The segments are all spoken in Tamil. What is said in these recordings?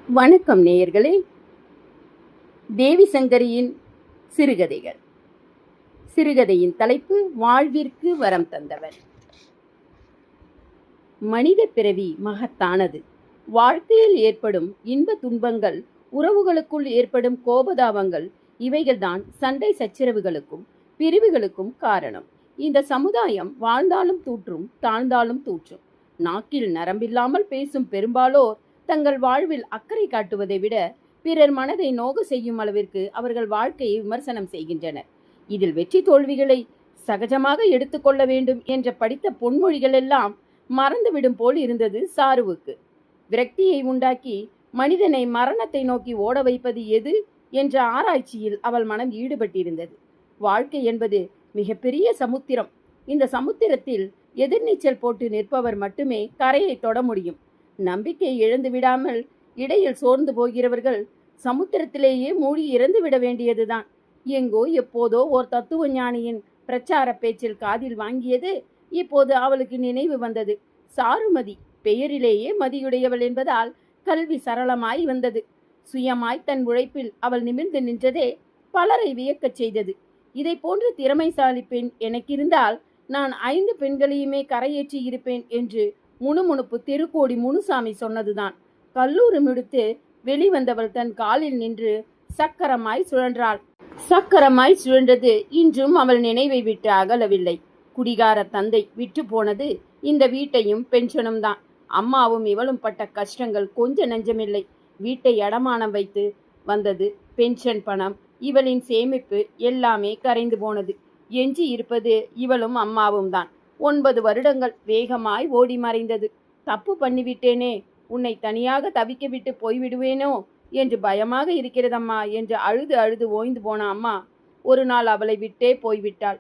வணக்கம் நேயர்களே. தேவி சங்கரியின் சிறுகதைகள். சிறுகதையின் தலைப்பு வாழ்விற்கு வரம் தந்தவர். மனித பிறவி மகத்தானது. வாழ்க்கையில் ஏற்படும் இன்ப துன்பங்கள், உறவுகளுக்குள் ஏற்படும் கோபதாபங்கள், இவைகள்தான் சண்டை சச்சரவுகளுக்கும் பிரிவுகளுக்கும் காரணம். இந்த சமுதாயம் வாழ்ந்தாலும் தூற்றும், தாழ்ந்தாலும் தூற்றும். நாக்கில் நரம்பில்லாமல் பேசும் பெரும்பாலோர் தங்கள் வாழ்வில் அக்கறை காட்டுவதை விட பிறர் மனதை நோக செய்யும் அளவிற்கு அவர்கள் வாழ்க்கையை விமர்சனம் செய்கின்றனர். இதில் வெற்றி தோல்விகளை சகஜமாக எடுத்துக்கொள்ள வேண்டும் என்ற படித்த பொன்மொழிகள் எல்லாம் மறந்துவிடும் போல் இருந்தது சாருவுக்கு. விரக்தியை உண்டாக்கி மனிதனை மரணத்தை நோக்கி ஓட வைப்பது எது என்ற ஆராய்ச்சியில் அவள் மனம் ஈடுபட்டிருந்தது. வாழ்க்கை என்பது மிகப்பெரிய சமுத்திரம். இந்த சமுத்திரத்தில் எதிர்நீச்சல் போட்டு நிற்பவர் மட்டுமே கரையை தொட முடியும். நம்பிக்கை இழந்து விடாமல் இடையில் சோர்ந்து போகிறவர்கள் சமுத்திரத்திலேயே மூழ்கி இறந்து விட வேண்டியதுதான். எங்கோ எப்போதோ ஓர் தத்துவ ஞானியின் பிரச்சார பேச்சில் காதில் வாங்கியது இப்போது அவளுக்கு நினைவு வந்தது. சாருமதி பெயரிலேயே மதியுடையவள் என்பதால் கல்வி சரளமாய் வந்தது. சுயமாய் தன் உழைப்பில் அவள் நிமிர்ந்து நின்றதே பலரை வியக்கச் செய்தது. இதை போன்ற திறமைசாலி பெண் எனக்கிருந்தால் நான் 5 பெண்களையுமே கரையேற்றி இருப்பேன் என்று முணுமுணுப்பு திருக்கோடி முனுசாமி சொன்னதுதான். கல்லூரி முடித்து வெளிவந்தவள் தன் காலில் நின்று சக்கரமாய் சுழன்றாள். சக்கரமாய் சுழன்றது இன்றும் அவள் நினைவை விட்டு அகலவில்லை. குடிகார தந்தை விட்டு போனது இந்த வீட்டையும் பென்ஷனும் தான். அம்மாவும் இவளும் பட்ட கஷ்டங்கள் கொஞ்ச நஞ்சமில்லை. வீட்டை அடமானம் வைத்து வந்தது பென்ஷன் பணம், இவளின் சேமிப்பு எல்லாமே கரைந்து போனது. எஞ்சி இருப்பது இவளும் அம்மாவும் தான். 9 வருடங்கள் வேகமாய் ஓடி மறைந்தது. தப்பு பண்ணிவிட்டேனே, உன்னை தனியாக தவிக்க விட்டு போய்விடுவேனோ என்று பயமாக இருக்கிறதம்மா என்று அழுது அழுது ஓய்ந்து போன அம்மா ஒரு நாள் அவளை விட்டே போய்விட்டாள்.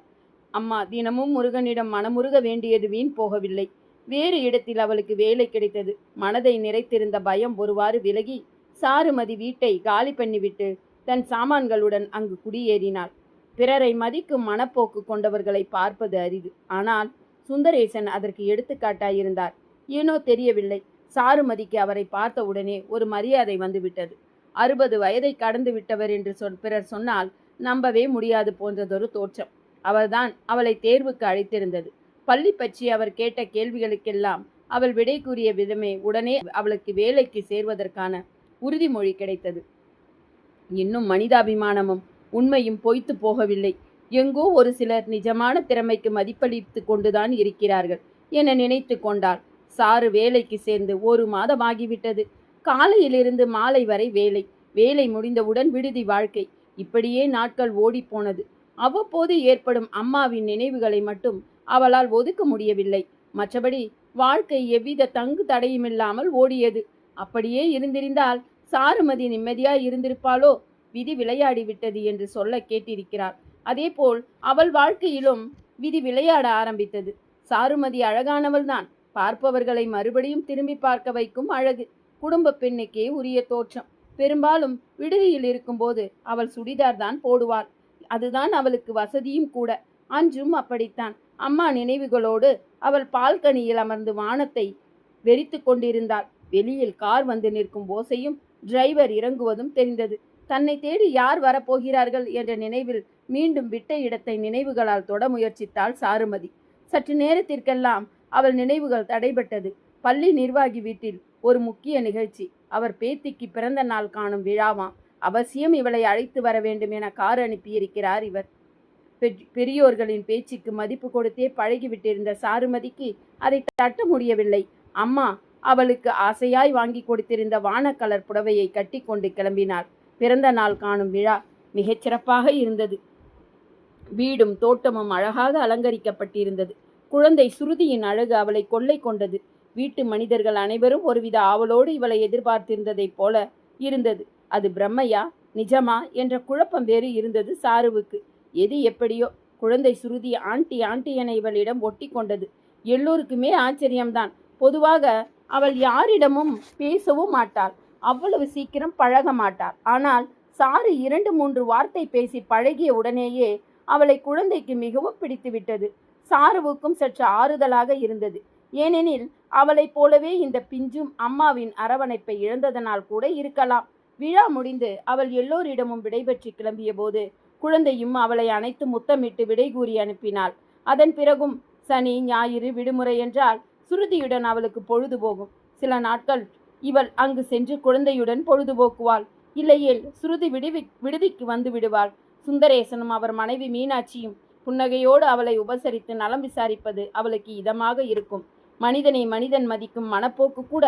அம்மா தினமும் முருகனிடம் மனமுருக வேண்டியது வீண் போகவில்லை. வேறு இடத்தில் அவளுக்கு வேலை கிடைத்தது. மனதை நிறைத்திருந்த பயம் ஒருவாறு விலகி சாருமதி வீட்டை காலி பண்ணிவிட்டு தன் சாமான்களுடன் அங்கு குடியேறினாள். பிறரை மதிக்கும் மனப்போக்கு கொண்டவர்களை பார்ப்பது அரிது. ஆனால் சுந்தரேசன் அதற்கு எடுத்துக்காட்டாயிருந்தார். ஏனோ தெரியவில்லை, சாருமதிக்கு அவரை பார்த்த உடனே ஒரு மரியாதை வந்துவிட்டது. 60 வயதை கடந்து விட்டவர் என்று பிறர் சொன்னால் நம்பவே முடியாது போன்றதொரு தோற்றம். அவர்தான் அவளை தேர்வுக்கு அழைத்திருந்தது. பள்ளி பற்றி அவர் கேட்ட கேள்விகளுக்கெல்லாம் அவள் விடை கூறிய விதமே உடனே அவளுக்கு வேலைக்கு சேர்வதற்கான உறுதிமொழி கிடைத்தது. இன்னும் மனிதாபிமானமும் உண்மையும் பொய்த்து போகவில்லை. எங்கோ ஒரு சிலர் நிஜமான திறமைக்கு மதிப்பளித்து கொண்டுதான் இருக்கிறார்கள் என நினைத்து கொண்டாள். சாரு வேலைக்கு சேர்ந்து 1 மாதமாகிவிட்டது. காலையிலிருந்து மாலை வரை வேலை, வேலை முடிந்தவுடன் விடுதி வாழ்க்கை, இப்படியே நாட்கள் ஓடிப்போனது. அவ்வப்போது ஏற்படும் அம்மாவின் நினைவுகளை மட்டும் அவளால் ஒதுக்க முடியவில்லை. மற்றபடி வாழ்க்கை எவ்வித தங்கு தடையுமில்லாமல் ஓடியது. அப்படியே இருந்திருந்தால் சாருமதி நிம்மதியாய் இருந்திருப்பாளோ? விதி விளையாடி விட்டது என்று சொல்ல கேட்டிருக்கிறார். அதேபோல் அவள் வாழ்க்கையிலும் விதி விளையாட ஆரம்பித்தது. சாருமதி அழகானவள்தான். பார்ப்பவர்களை மறுபடியும் திரும்பி பார்க்க வைக்கும் அழகு. குடும்ப பெண்ணுக்கே உரிய தோற்றம். பெரும்பாலும் விடுதியில் இருக்கும்போது அவள் சுடிதார் தான் போடுவாள். அதுதான் அவளுக்கு வசதியும் கூட. அன்றும் அப்படித்தான். அம்மா நினைவுகளோடு அவள் பால்கனியில் அமர்ந்து வானத்தை வெறித்து கொண்டிருந்தாள். வெளியில் கார் வந்து நிற்கும் ஓசையும் டிரைவர் இறங்குவதும் தெரிந்தது. தன்னை தேடி யார் வரப்போகிறார்கள் என்ற நினைவில் மீண்டும் விட்ட இடத்தை நினைவுகளால் தொட முயற்சித்தாள் சாருமதி. சற்று நேரத்திற்கெல்லாம் அவள் நினைவுகள் தடைபட்டது. பள்ளி நிர்வாகி வீட்டில் ஒரு முக்கிய நிகழ்ச்சி. அவர் பேத்திக்கு பிறந்த நாள் காணும் விழாவாம். அவசியம் இவளை அழைத்து வர வேண்டும் என கார் அனுப்பியிருக்கிறார் இவர். பெரியோர்களின் பேச்சுக்கு மதிப்பு கொடுத்தே பழகிவிட்டிருந்த சாருமதிக்கு அதை தட்ட முடியவில்லை. அம்மா அவளுக்கு ஆசையாய் வாங்கி கொடுத்திருந்த வானக்கலர் புடவையை கட்டி கொண்டு கிளம்பினாள். பிறந்த நாள் காணும் விழா மிகச்சிறப்பாக இருந்தது. வீடும் தோட்டமும் அழகாக அலங்கரிக்கப்பட்டிருந்தது. குழந்தை சுருதியின் அழகு அவளை கொள்ளை கொண்டது. வீட்டு மனிதர்கள் அனைவரும் ஒருவித ஆவலோடு இவளை எதிர்பார்த்திருந்ததைப் போல இருந்தது. அது பிரம்மையா நிஜமா என்ற குழப்பம் வேறு இருந்தது சாருவுக்கு. எது எப்படியோ குழந்தை சுருதி ஆண்டி ஆண்டி என இவளிடம் ஒட்டி கொண்டது. எல்லோருக்குமே ஆச்சரியம்தான். பொதுவாக அவள் யாரிடமும் பேசவும் மாட்டாள். அவ்வளவு சீக்கிரம் பழக மாட்டாள். ஆனால் சாரு 2-3 வார்த்தை பேசி பழகிய உடனேயே அவளை குழந்தைக்கு மிகவும் பிடித்து விட்டது. சாருவுக்கும் சற்று ஆறுதலாக இருந்தது. ஏனெனில் அவளைப் போலவே இந்த பிஞ்சும் அம்மாவின் அரவணைப்பை இழந்ததனால் கூட இருக்கலாம். விழா முடிந்து அவள் எல்லோரிடமும் விடைபெற்று கிளம்பிய போது குழந்தையும் அவளை அணைத்து முத்தமிட்டு விடை கூறி அனுப்பினாள். அதன் பிறகும் சனி ஞாயிறு விடுமுறை என்றால் சுருதியுடன் அவளுக்கு பொழுது போகும். சில நாட்கள் இவள் அங்கு சென்று குழந்தையுடன் பொழுதுபோக்குவாள். இல்லையேல் சுருதி விடுதிக்கு வந்து விடுவாள். சுந்தரேசனும் அவர் மனைவி மீனாட்சியும் புன்னகையோடு அவளை உபசரித்து நலம் விசாரிப்பது அவளுக்கு இதமாக இருக்கும். மனிதனை மனிதன் மதிக்கும் மனப்போக்கு கூட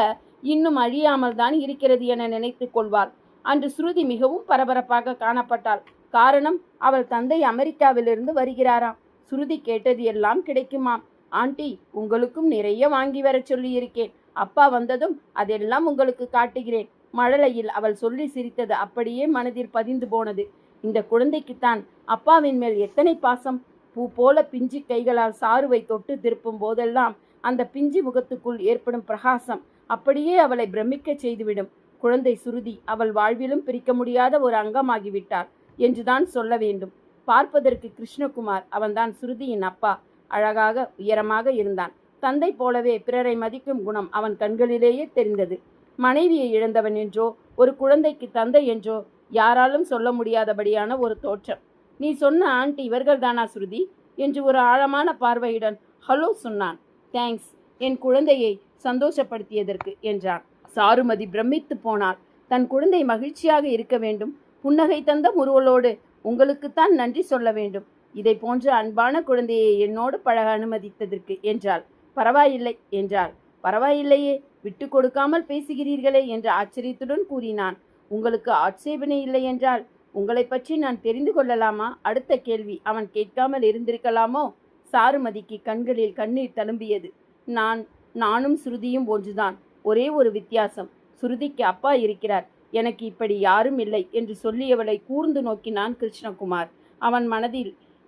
இன்னும் அழியாமல் தான் இருக்கிறது என நினைத்து கொள்வாள். அன்று சுருதி மிகவும் பரபரப்பாக காணப்பட்டாள். காரணம், அவள் தந்தை அமெரிக்காவிலிருந்து வருகிறாராம். சுருதி கேட்டது எல்லாம் கிடைக்குமாம். ஆண்டி, உங்களுக்கும் நிறைய வாங்கி வர சொல்லியிருக்கேன். அப்பா வந்ததும் அதெல்லாம் உங்களுக்கு காட்டுகிறேன். மழலையில் அவள் சொல்லி சிரித்தது அப்படியே மனதில் பதிந்து போனது. இந்த குழந்தைக்குத்தான் அப்பாவின் மேல் எத்தனை பாசம்! பூ போல பிஞ்சு கைகளால் சாருவை தொட்டு திருப்பும் போதெல்லாம் அந்த பிஞ்சு முகத்துக்குள் ஏற்படும் பிரகாசம் அப்படியே அவளை பிரமிக்க செய்துவிடும். குழந்தை சுருதி அவள் வாழ்விலும் பிரிக்க முடியாத ஒரு அங்கமாகிவிட்டாள் என்றுதான் சொல்ல வேண்டும். பார்ப்பதற்கு கிருஷ்ணகுமார், அவன்தான் சுருதியின் அப்பா, அழகாக உயரமாக இருந்தான். தந்தை போலவே பிறரை மதிக்கும் குணம் அவன் கண்களிலேயே தெரிந்தது. மனைவியை இழந்தவன் என்றோ ஒரு குழந்தைக்கு தந்தை என்றோ யாராலும் சொல்ல முடியாதபடியான ஒரு தோற்றம். நீ சொன்ன ஆண்டி இவர்கள் தானா சுருதி என்று ஒரு ஆழமான பார்வையுடன் ஹலோ சொன்னான். தேங்க்ஸ், என் குழந்தையை சந்தோஷப்படுத்தியதற்கு என்றான். சாருமதி பிரமித்து போனாள். தன் குழந்தை மகிழ்ச்சியாக இருக்க வேண்டும், புன்னகை தந்த முருவலோடு உங்களுக்குத்தான் நன்றி சொல்ல வேண்டும். இதை போன்ற அன்பான குழந்தையை என்னோடு பழக அனுமதித்ததற்கு என்றாள். பரவாயில்லை என்றாள். பரவாயில்லையே, விட்டு கொடுக்காமல் பேசுகிறீர்களே என்று ஆச்சரியத்துடன் கூறினான். உங்களுக்கு ஆட்சேபனை இல்லை என்றால் உங்களை பற்றி நான் தெரிந்து கொள்ளலாமா? அடுத்த கேள்வி அவன் கேட்காமல் இருந்திருக்கலாமோ? சாருமதிக்கு கண்களில் கண்ணீர் தழும்பியது. நானும் சுருதியும் ஒன்றுதான். ஒரே ஒரு வித்தியாசம், சுருதிக்கு அப்பா இருக்கிறார், எனக்கு இப்படி யாரும் இல்லை என்று சொல்லியவளை கூர்ந்து நோக்கினான் கிருஷ்ணகுமார்.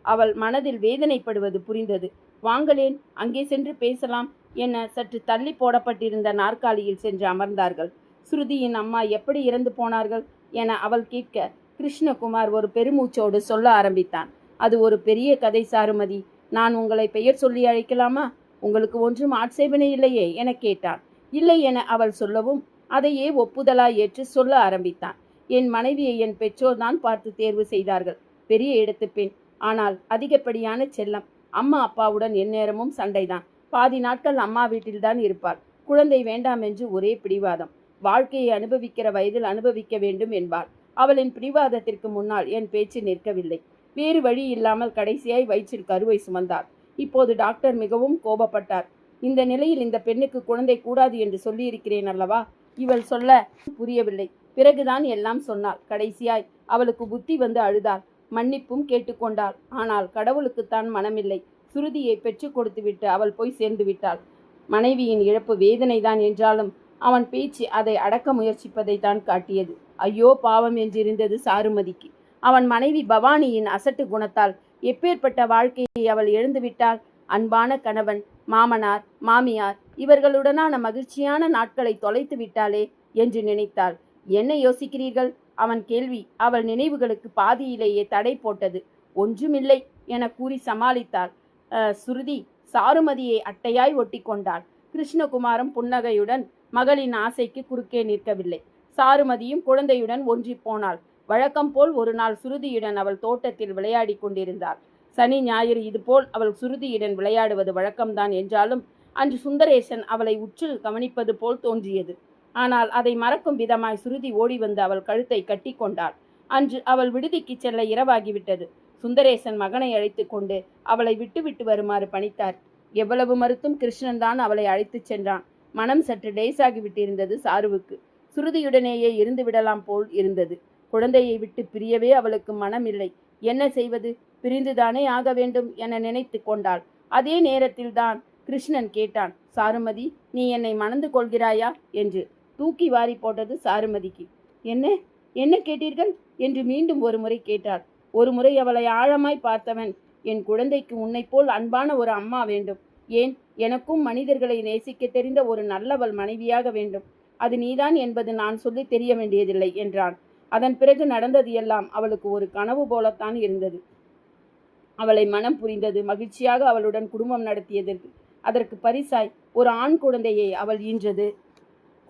அவள் மனதில் வேதனைப்படுவது புரிந்தது. வாங்களேன், அங்கே சென்று பேசலாம் என சற்று தள்ளி போடப்பட்டிருந்த நாற்காலியில் சென்று அமர்ந்தார்கள். சுருதியின் அம்மா எப்படி இறந்து போனார்கள் என அவள் கேட்க கிருஷ்ணகுமார் ஒரு பெருமூச்சோடு சொல்ல ஆரம்பித்தான். அது ஒரு பெரிய கதை சாருமதி. நான் உங்களை பெயர் சொல்லி அழைக்கலாமா? உங்களுக்கு ஒன்றும் ஆட்சேபனை இல்லையே என கேட்டான். இல்லை என அவள் சொல்லவும் அதையே ஒப்புதலாய் ஏற்று சொல்ல ஆரம்பித்தான். என் மனைவியை என் பெற்றோர் தான் பார்த்து தேர்வு செய்தார்கள். பெரிய இடத்து பெண், ஆனால் அதிகப்படியான செல்லம். அம்மா அப்பாவுடன் எந்நேரமும் சண்டைதான். பாதி நாட்கள் அம்மா வீட்டில்தான் இருப்பாள். குழந்தை வேண்டாம் என்று ஒரே பிடிவாதம். வாழ்க்கையை அனுபவிக்கிற வயதில் அனுபவிக்க வேண்டும் என்பாள். அவளின் பிடிவாதத்திற்கு முன்னால் என் பேச்சு நிற்கவில்லை. வேறு வழி இல்லாமல் கடைசியாய் வயிற்றில் கருவை சுமந்தார். இப்போது டாக்டர் மிகவும் கோபப்பட்டார். இந்த நிலையில் இந்த பெண்ணுக்கு குழந்தை கூடாது என்று சொல்லியிருக்கிறேன் அல்லவா? இவள் சொல்ல புரியவில்லை. பிறகுதான் எல்லாம் சொன்னாள். கடைசியாய் அவளுக்கு புத்தி வந்து அழுதாள். மன்னிப்பும் கேட்டுக்கொண்டாள். ஆனால் கடவுளுக்குத்தான் மனமில்லை. சுருதியை பெற்றுக் கொடுத்துவிட்டு அவள் போய் சேர்ந்து விட்டாள். மனைவியின் இழப்பு வேதனைதான் என்றாலும் அவன் பேச்சு அதை அடக்க முயற்சிப்பதை தான் காட்டியது. ஐயோ பாவம் என்றிருந்தது சாருமதிக்கு. அவன் மனைவி பவானியின் அசட்டு குணத்தால் எப்பேற்பட்ட வாழ்க்கையை அவள் இழந்துவிட்டாள். அன்பான கணவன், மாமனார், மாமியார் இவர்களுடனான மகிழ்ச்சியான நாட்களை தொலைத்து விட்டாளே என்று நினைத்தாள். என்ன யோசிக்கிறீர்கள்? அவன் கேள்வி அவள் நினைவுகளுக்கு பாதியிலேயே தடை போட்டது. ஒன்றுமில்லை என கூறி சமாளித்தாள். சுருதி சாருமதியை அட்டையாய் ஒட்டி கொண்டாள். கிருஷ்ணகுமாரும் புன்னகையுடன் மகளின் ஆசைக்கு குறுக்கே நிற்கவில்லை. சாருமதியும் குழந்தையுடன் ஒன்றி போனாள். வழக்கம் போல் ஒரு நாள் சுருதியுடன் அவள் தோட்டத்தில் விளையாடி கொண்டிருந்தாள். சனி ஞாயிறு இதுபோல் அவள் சுருதியுடன் விளையாடுவது வழக்கம்தான் என்றாலும் அன்று சுந்தரேசன் அவளை உற்று கவனிப்பது போல் தோன்றியது. ஆனால் அதை மறக்கும் விதமாய் சுருதி ஓடி வந்து அவள் கழுத்தை கட்டி கொண்டாள். அன்று அவள் விடுதிக்கு செல்ல இரவாகிவிட்டது. சுந்தரேசன் மகனை அழைத்து கொண்டு அவளை விட்டு வருமாறு பணித்தார். எவ்வளவு மறுத்தும் கிருஷ்ணன் தான் அவளை அழைத்துச் சென்றான். மனம் சற்று லேசாகிவிட்டிருந்தது சாருவுக்கு. சுருதியுடனேயே இருந்து விடலாம் போல் இருந்தது. குழந்தையை விட்டு பிரியவே அவளுக்கு மனம் இல்லை. என்ன செய்வது? பிரிந்துதானே ஆக வேண்டும் என நினைத்து கொண்டாள். அதே நேரத்தில் தான் கிருஷ்ணன் கேட்டான். சாருமதி, நீ என்னை மணந்து கொள்கிறாயா என்று. தூக்கி வாரி போட்டது சாருமதிக்கு. என்ன என்ன கேட்டீர்கள் என்று மீண்டும் ஒரு முறை கேட்டாள். ஒரு முறை அவளை ஆழமாய் பார்த்தவன், என் குழந்தைக்கு உன்னை போல் அன்பான ஒரு அம்மா வேண்டும். ஏன், எனக்கும் மனிதர்களை நேசிக்க தெரிந்த ஒரு நல்லவள் மனைவியாக வேண்டும். அது நீதான் என்பது நான் சொல்லி தெரிய வேண்டியதில்லை என்றான். அதன் பிறகு நடந்தது எல்லாம் அவளுக்கு ஒரு கனவு போலத்தான் இருந்தது. அவளை மனம் புரிந்தது. மகிழ்ச்சியாக அவளுடன் குடும்பம் நடத்தியதற்கு அதற்கு பரிசாய் ஒரு ஆண் குழந்தையை அவள் ஈன்றது.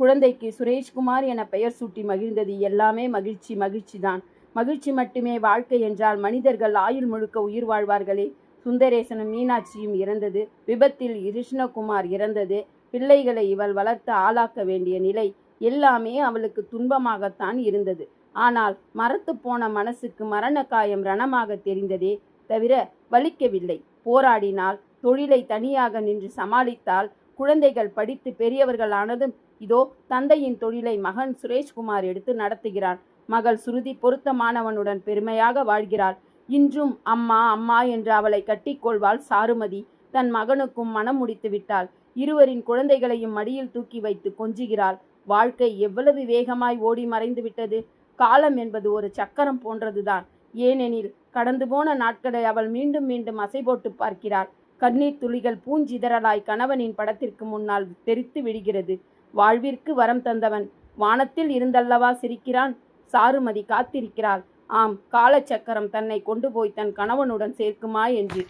குழந்தைக்கு சுரேஷ்குமார் என பெயர் சூட்டி மகிழ்ந்தது. எல்லாமே மகிழ்ச்சி, மகிழ்ச்சிதான். மகிழ்ச்சி மட்டுமே வாழ்க்கை என்றால் மனிதர்கள் ஆயுள் முழுக்க உயிர் வாழ்வார்களே. சுந்தரேசனும் மீனாட்சியும் இறந்தது. விபத்தில் கிருஷ்ணகுமார் இறந்தது. பிள்ளைகளை இவள் வளர்த்து ஆளாக்க வேண்டிய நிலை. எல்லாமே அவளுக்கு துன்பமாகத்தான் இருந்தது. ஆனால் மரத்து போன மனசுக்கு மரண காயம் ரணமாக தெரிந்ததே தவிர வலிக்கவில்லை. போராடினால், தொழிலை தனியாக நின்று சமாளித்தால், குழந்தைகள் படித்து பெரியவர்கள் ஆனதும் இதோ தந்தையின் தொழிலை மகன் சுரேஷ்குமார் எடுத்து நடத்துகிறான். மகள் சுருதி பொருத்தமானவனுடன் பெருமையாக வாழ்கிறாள். இன்றும் அம்மா அம்மா என்று அவளை கட்டிக்கொள்வாள் சாருமதி. தன் மகனுக்கும் மனம் முடித்து விட்டாள். இருவரின் குழந்தைகளையும் மடியில் தூக்கி வைத்து கொஞ்சுகிறாள். வாழ்க்கை எவ்வளவு வேகமாய் ஓடி மறைந்து விட்டது. காலம் என்பது ஒரு சக்கரம் போன்றதுதான். ஏனெனில் கடந்து போன நாட்களை அவள் மீண்டும் மீண்டும் அசை போட்டு பார்க்கிறாள். கண்ணீர் துளிகள் பூஞ்சிதறலாய் கணவனின் படத்திற்கு முன்னால் தெரித்து விடுகிறது. வாழ்விற்கு வரம் தந்தவன் வானத்தில் இருந்தல்லவா சிரிக்கிறான். சாருமதி காத்திருக்கிறாள். ஆம், காலச்சக்கரம் தன்னை கொண்டு போய் தன் கணவனுடன் சேர்க்குமா என்று.